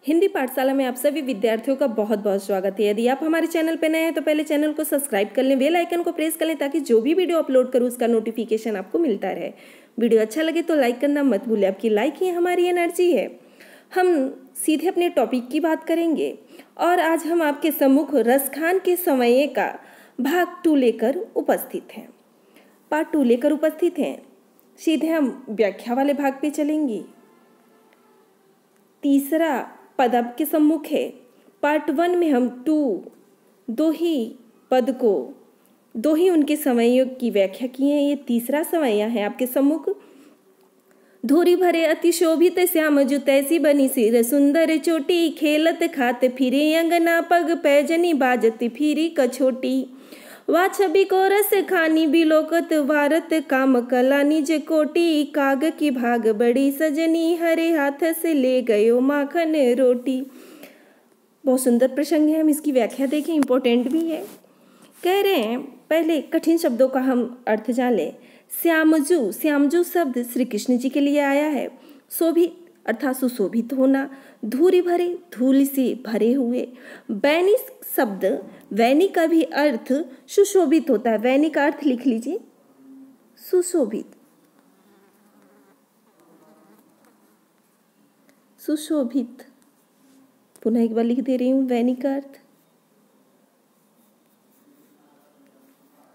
हिंदी पाठशाला में आप सभी विद्यार्थियों का बहुत बहुत स्वागत है। यदि आप हमारे चैनल पर नए हैं तो पहले चैनल को सब्सक्राइब कर लें, बेल आइकन को प्रेस कर लें ताकि जो भी वीडियो अपलोड करूँ उसका नोटिफिकेशन आपको मिलता रहे। वीडियो अच्छा लगे तो लाइक करना मत भूलें, आपकी लाइक ही हमारी एनर्जी है। हम सीधे अपने टॉपिक की बात करेंगे और आज हम आपके सम्मुख रसखान के समय का भाग 2 लेकर उपस्थित हैं, पार्ट 2 लेकर उपस्थित हैं। सीधे हम व्याख्या वाले भाग पे चलेंगे। तीसरा पद आपके सम्मुख है। पार्ट 1 में हम दो ही उनके समयों की व्याख्या की है। ये तीसरा समय है आपके सम्मुख। धूरी भरे अति शोभित श्याम जो तैसी बनी सिर सुंदर चोटी, खेलत खात फिरे अंगना पग पैजनी बाजत फिरी कछोटी। वा छवि को रस खानी बिलोकत भारत काम कला निज कोटी, काग की भाग बड़ी सजनी हरे हाथ से ले गयो माखन रोटी। बहुत सुंदर प्रसंग है, हम इसकी व्याख्या देखें, इम्पोर्टेंट भी है। कह रहे हैं पहले कठिन शब्दों का हम अर्थ जान लें। श्यामजू शब्द श्री कृष्ण जी के लिए आया है। शोभित अर्थात सुशोभित होना, धूरी भरे धूल से भरे हुए। बैनी शब्द वैनी का भी अर्थ सुशोभित होता है। वैनी का अर्थ लिख लीजिए सुशोभित, सुशोभित। पुनः एक बार लिख दे रही हूं, वैनी का अर्थ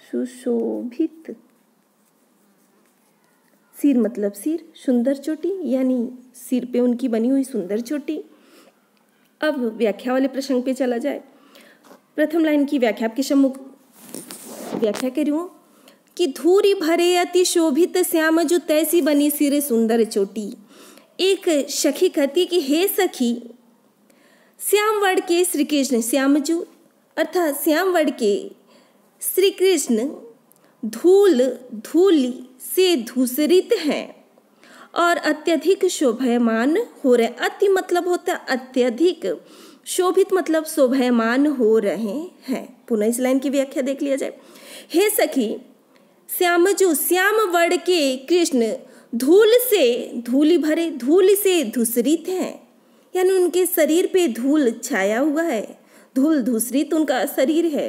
सुशोभित। सिर मतलब सिर, सुंदर चोटी यानी सिर पे उनकी बनी हुई सुंदर चोटी। अब व्याख्या वाले प्रसंग पे चला जाए। प्रथम लाइन की व्याख्या आपके सम्मुख व्याख्या कर रही हूं कि धूरी भरे अति शोभित श्याम जो तैसी बनी सिर सुंदर चोटी। एक सखी कहती कि हे सखी, श्यामवर्ण के श्री कृष्ण, श्यामजू अर्थात श्यामवर्ण के श्री कृष्ण धूल से धूसरित हैं और अत्यधिक शोभायमान हो रहे। अति मतलब होता है अत्यधिक, शोभित मतलब शोभायमान हो रहे हैं। पुनः इस लाइन की व्याख्या देख लिया जाए। हे सखी, श्यामजू श्यामवर्ण के कृष्ण धूल से धूसरित हैं, यानी उनके शरीर पे धूल छाया हुआ है, धूल धूसरित उनका शरीर है।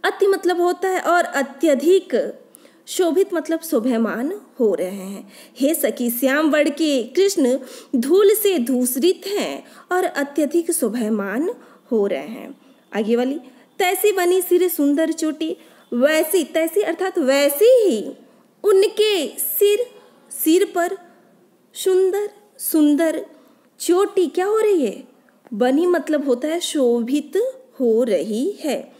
अति मतलब होता है और अत्यधिक, शोभित मतलब शोभायमान हो रहे हैं। हे सखी, श्यामवर्ण के कृष्ण धूल से धूसरित हैं और अत्यधिक शोभायमान हो रहे हैं। आगे वाली, तैसी बनी सिर सुंदर चोटी। वैसी, तैसी अर्थात वैसी ही उनके सिर पर सुंदर चोटी क्या हो रही है? बनी मतलब होता है शोभित हो रही है।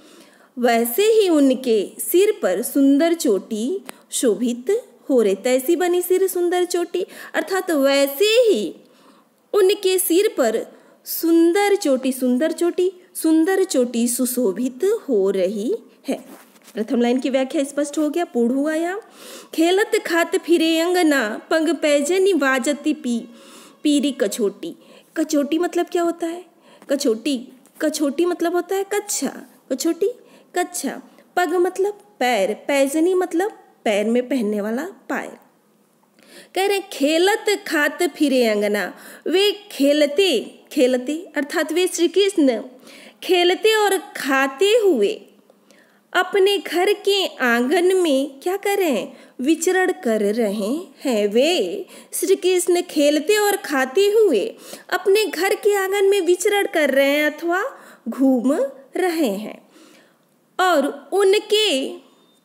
वैसे ही उनके सिर पर सुंदर चोटी शोभित हो रही। तैसी बनी सिर सुंदर चोटी अर्थात वैसे ही उनके सिर पर सुंदर चोटी सुशोभित हो रही है। प्रथम लाइन की व्याख्या स्पष्ट हो गया, पूर्ण हुआ यहाँ। खेलत खात फिरे अंगना पंग पैजनी बाजती पीरी कछोटी। कछोटी मतलब क्या होता है? कछोटी मतलब होता है कच्छा, कच्छा। पग मतलब पैर, पैजनी मतलब पैर में पहनने वाला पायल। कह रहे खेलत खात फिरे अंगना, वे खेलते अर्थात वे श्री कृष्ण खेलते और खाते हुए अपने घर के आंगन में क्या कर रहे हैं? विचरण कर रहे हैं। वे श्री कृष्ण खेलते और खाते हुए अपने घर के आंगन में विचरण कर रहे हैं अथवा घूम रहे हैं। और उनके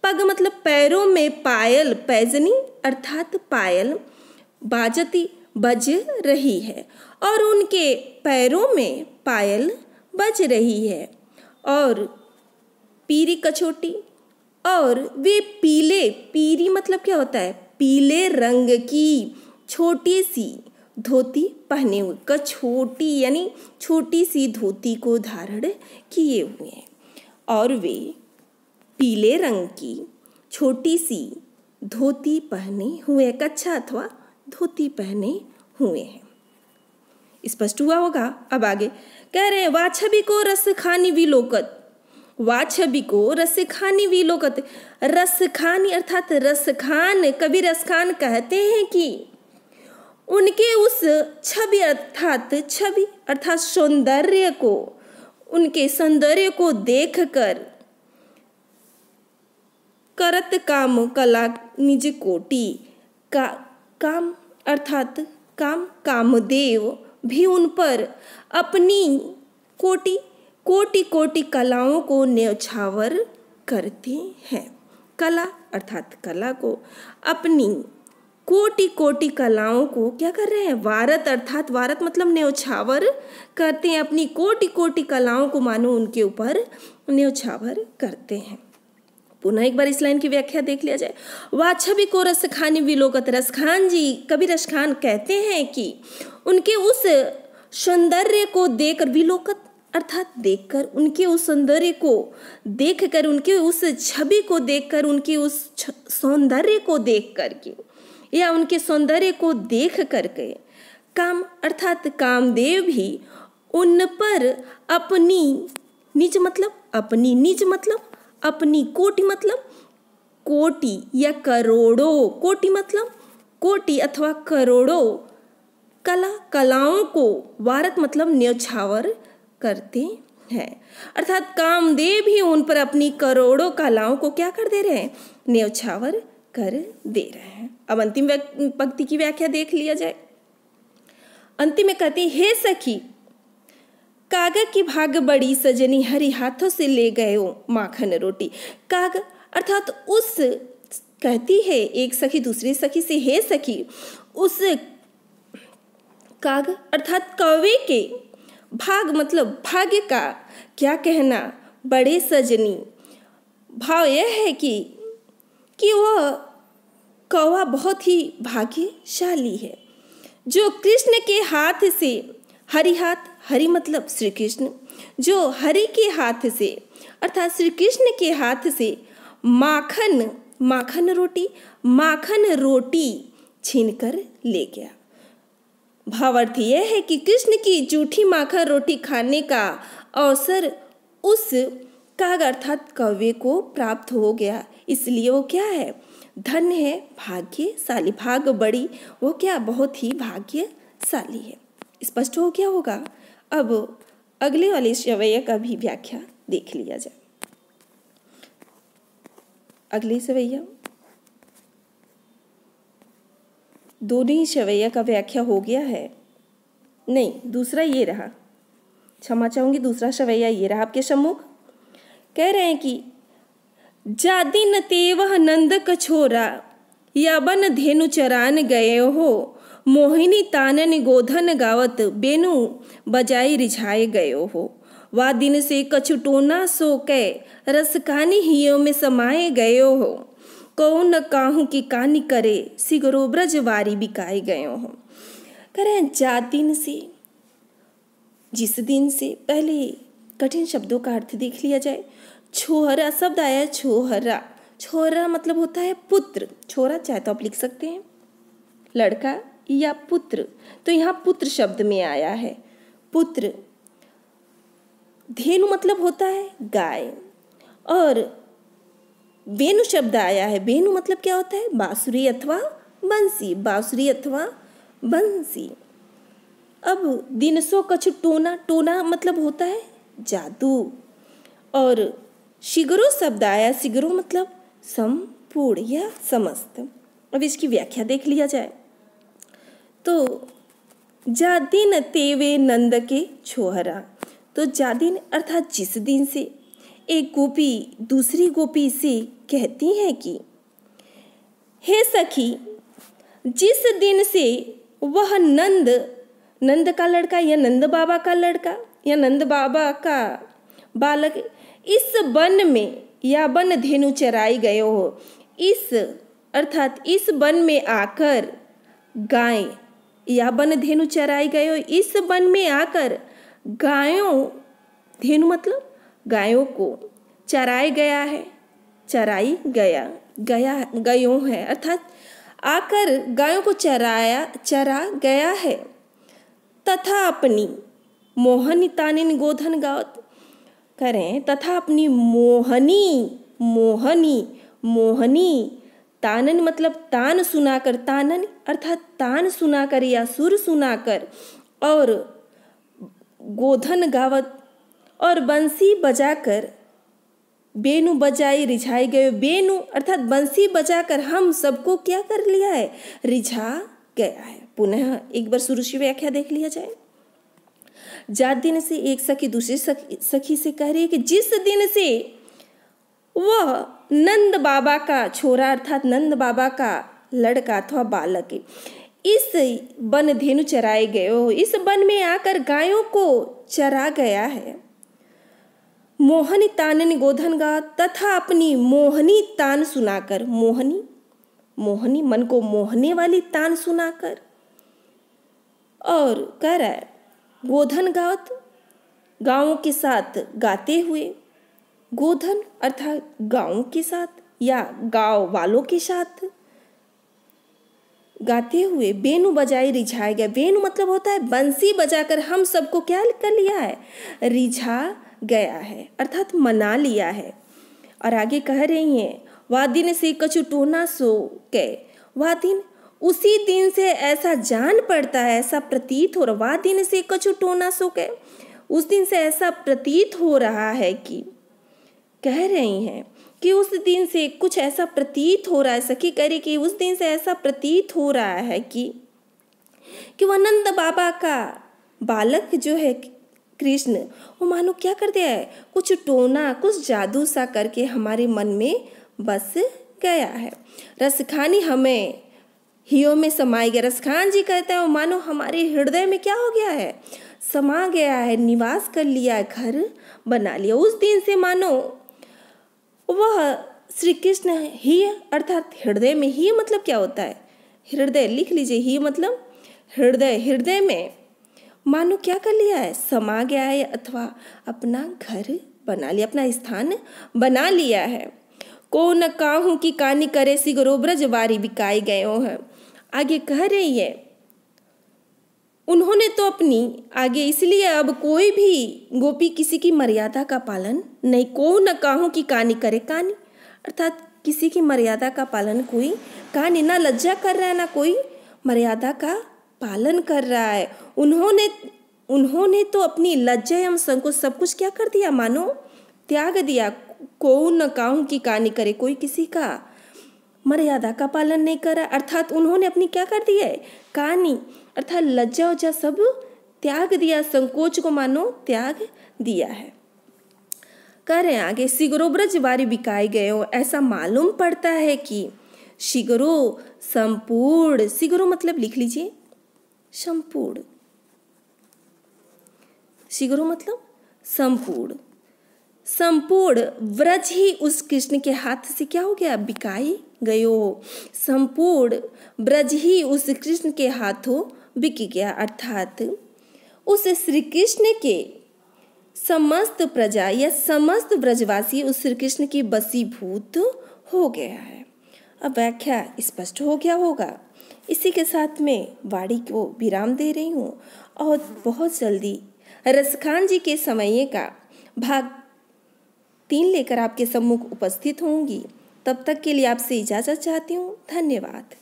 पग मतलब पैरों में पायल, पैजनी अर्थात पायल, बाजती बज रही है और उनके पैरों में पायल बज रही है। और पीरी कछोटी, और वे पीरी मतलब क्या होता है? पीले रंग की छोटी सी धोती पहने हुए। कछोटी यानी छोटी सी धोती को धारण किए हुए हैं और वे पीले रंग की छोटी सी धोती पहने हुए, कच्छा अथवा धोती पहने हुए हैं। स्पष्ट हुआ होगा। अब आगे कह रहे हैं वा छवि को रस खानी विलोकत। वा छवि को रस खानी विलोकत। रस खानी अर्थात रस खान, कवि रस खान कहते हैं कि उनके उस छवि अर्थात सौंदर्य को, उनके सौंदर्य को देखकर करत काम कला निज कोटि का काम अर्थात कामदेव भी उन पर अपनी कोटि कलाओं को न्यौछावर करते हैं। कला अर्थात कला को, अपनी कोटि कलाओं को क्या कर रहे हैं? वारत मतलब न्यौछावर करते हैं। अपनी कोटि कलाओं को मानो उनके ऊपर न्यौछावर करते हैं। पुनः एक बार इस लाइन की व्याख्या देख लिया जाए। वाछवि को रसखानी विलोकत, रसखान जी, कवि रसखान कहते हैं कि उनके उस सौंदर्य को देखकर, विलोकत अर्थात देखकर, उनके उस सौंदर्य को देखकर, उनके उस छवि को देखकर, उनके उस सौंदर्य को देख करके या उनके सौंदर्य को देख करके काम अर्थात कामदेव भी उन पर अपनी निज मतलब अपनी कोटि या करोड़ों, कोटि अथवा करोड़ों कलाओं को वारत मतलब न्यौछावर करते हैं। अर्थात कामदेव भी उन पर अपनी करोड़ों कलाओं को क्या कर दे रहे हैं? न्यौछावर कर दे रहे हैं। अब अंतिम पंक्ति की व्याख्या देख लिया जाए। अंतिम में कहते हैं, हे सखी कागज की भाग बड़ी सजनी, हरी हाथों से ले गए माखन रोटी। काग अर्थात उस, कहती है एक सखी दूसरी सखी से, हे सखी, उस काग अर्थात कौवे के भाग मतलब भाग्य का क्या कहना, बड़े सजनी। भाव यह है कि वह कौवा बहुत ही भाग्यशाली है जो कृष्ण के हाथ से, हरि मतलब श्री कृष्ण, जो हरि के हाथ से अर्थात श्री कृष्ण के हाथ से माखन रोटी छीनकर ले गया। भावार्थ यह है कि कृष्ण की जूठी माखन रोटी खाने का अवसर उस काग अर्थात कौवे को प्राप्त हो गया, इसलिए वो क्या है? धन्य है, भाग्यशाली। भाग बड़ी, वो क्या? बहुत ही भाग्यशाली है। स्पष्ट हो गया होगा। अब अगले वाले सवैया का भी व्याख्या देख लिया जाए। अगले सवैया, दोनों ही सवैया का व्याख्या हो गया है। नहीं, दूसरा ये रहा, क्षमा चाहूंगी, दूसरा सवैया ये रहा आपके सम्मुख। कह रहे हैं कि जादिन तेवह नंद कछोरा, या बन धेनु चरान गए हो, मोहिनी तानन गोधन गावत, बेनु बजाई रिझाए गए हो। वा दिन से कछुटोना सो कै, रसकानी हियों में समाये गए हो, कौन न काहू की कानी करे, सिगरो ब्रजवारी बिकाए गए हो। करें जा दिन से, जिस दिन से, पहले कठिन शब्दों का अर्थ देख लिया जाए। छोहरा शब्द आया, छोहरा मतलब होता है पुत्र। छोरा चाहे तो आप लिख सकते हैं लड़का या पुत्र, तो यहाँ पुत्र शब्द में आया है पुत्र। धेनु मतलब होता है गाय, और वेणु शब्द आया है। वेणु मतलब क्या होता है? बांसुरी अथवा बंसी। अब दिनसो कछु टोना मतलब होता है जादू, और शिगरो शब्द आया। शिगरो मतलब संपूर्ण या समस्त। अब इसकी व्याख्या देख लिया जाए तो जादिन तेवे नंद के छोहरा, तो जादिन अर्थात जिस दिन से एक गोपी दूसरी गोपी से कहती है कि हे सखी, जिस दिन से वह नंद का लड़का या नंद बाबा का लड़का या नंद बाबा का बालक इस वन में या वन धेनु चराई गए हो, इस अर्थात इस वन में आकर गाय या वन धेनु चराई गए हो, इस वन में आकर गायों, धेनु मतलब गायों को चराई गयों है, अर्थात आकर गायों को चरा गया है। तथा अपनी मोहनी तानिन गोधन गावत, करें तथा अपनी मोहनी तानन मतलब तान सुनाकर, तानन अर्थात तान सुनाकर या सुर सुनाकर, और गोधन गावत और बंसी बजाकर, बेनु बजाई रिझाई गए। बेनु अर्थात बंसी बजाकर हम सबको क्या कर लिया है, रिझा गया है। पुनः एक बार शुरू से व्याख्या देख लिया जाए। जात दिन से एक सखी दूसरी सखी से कह रही है कि जिस दिन से वह नंद बाबा का छोरा अर्थात नंद बाबा का लड़का अथवा बालक इस वन धेनु चराए गए हो, इस वन में आकर गायों को चरा गया है, मोहनी तानन गोधन गा तथा अपनी मोहनी तान सुनाकर, मोहनी मोहनी मन को मोहने वाली तान सुनाकर, और कह रहा है गोधन गावत गाँवों के साथ गाते हुए, गोधन अर्थात गाँव के साथ या गाँव वालों के साथ गाते हुए, बेनु बजाई रिझाए गया। बेनु मतलब होता है बंसी बजाकर हम सबको क्या कर लिया है, रिझा गया है अर्थात मना लिया है। और आगे कह रही हैं वह दिन से कछु टोना सो के, वह दिन उसी दिन से ऐसा जान पड़ता है, ऐसा प्रतीत हो रहा, वह दिन से कछु टोना सो के, उस दिन से ऐसा प्रतीत हो रहा है कि, कह रही हैं कि उस दिन से कुछ ऐसा प्रतीत हो रहा है, सखी कह रही कि उस दिन से ऐसा प्रतीत हो रहा है कि वह नंद बाबा का बालक जो है कृष्ण, वो मानो क्या कर दिया है, कुछ टोना कुछ जादू सा करके हमारे मन में बस गया है। रसखानी हमें हियो में समाई गया। रसखान जी कहते हैं वो मानो हमारे हृदय में क्या हो गया है, समा गया है, निवास कर लिया है, घर बना लिया। उस दिन से मानो वह श्री कृष्ण ही अर्थात हृदय में, ही मतलब क्या होता है, हृदय लिख लीजिए, ही मतलब हृदय, हृदय में मानो क्या कर लिया है, समा गया है अथवा अपना घर बना लिया, अपना स्थान बना लिया है। को न काहू की कानी करे सिगरो ब्रज वारी बिकाई गए हैं। आगे कह रही है उन्होंने तो अपनी, आगे इसलिए अब कोई भी गोपी किसी की मर्यादा का पालन नहीं, को न काहू की कानी करे, कानी अर्थात किसी की मर्यादा का पालन कोई कानी, ना लज्जा कर रहा है ना कोई मर्यादा का पालन कर रहा है। उन्होंने तो अपनी लज्जा एवं संकोच सब कुछ क्या कर दिया, मानो त्याग दिया। को न काहू की कानी करे, कोई किसी का मर्यादा का पालन नहीं करा, अर्थात उन्होंने अपनी क्या कर दिया है, कानी अर्थात लज्जा उज्जा सब त्याग दिया, संकोच को मानो त्याग दिया है। कह रहे हैं आगे सिगरो ब्रज वारी बिकाए गए हो। ऐसा मालूम पड़ता है कि सिगरो संपूर्ण, सिगरो मतलब लिख लीजिए संपूर्ण, सिगरो मतलब संपूर्ण, संपूर्ण व्रज ही उस कृष्ण के हाथ से क्या हो गया, बिकाई गयो। संपूर्ण ब्रज ही उस कृष्ण के हाथों बिक गया, अर्थात उस श्री कृष्ण के समस्त प्रजा या समस्त ब्रजवासी उस श्री कृष्ण की बसीभूत हो गया है। अब व्याख्या स्पष्ट हो गया होगा। इसी के साथ में वाणी को विराम दे रही हूँ और बहुत जल्दी रसखान जी के समये का भाग 3 लेकर आपके सम्मुख उपस्थित होंगी। तब तक के लिए आपसे इजाज़त चाहती हूँ। धन्यवाद।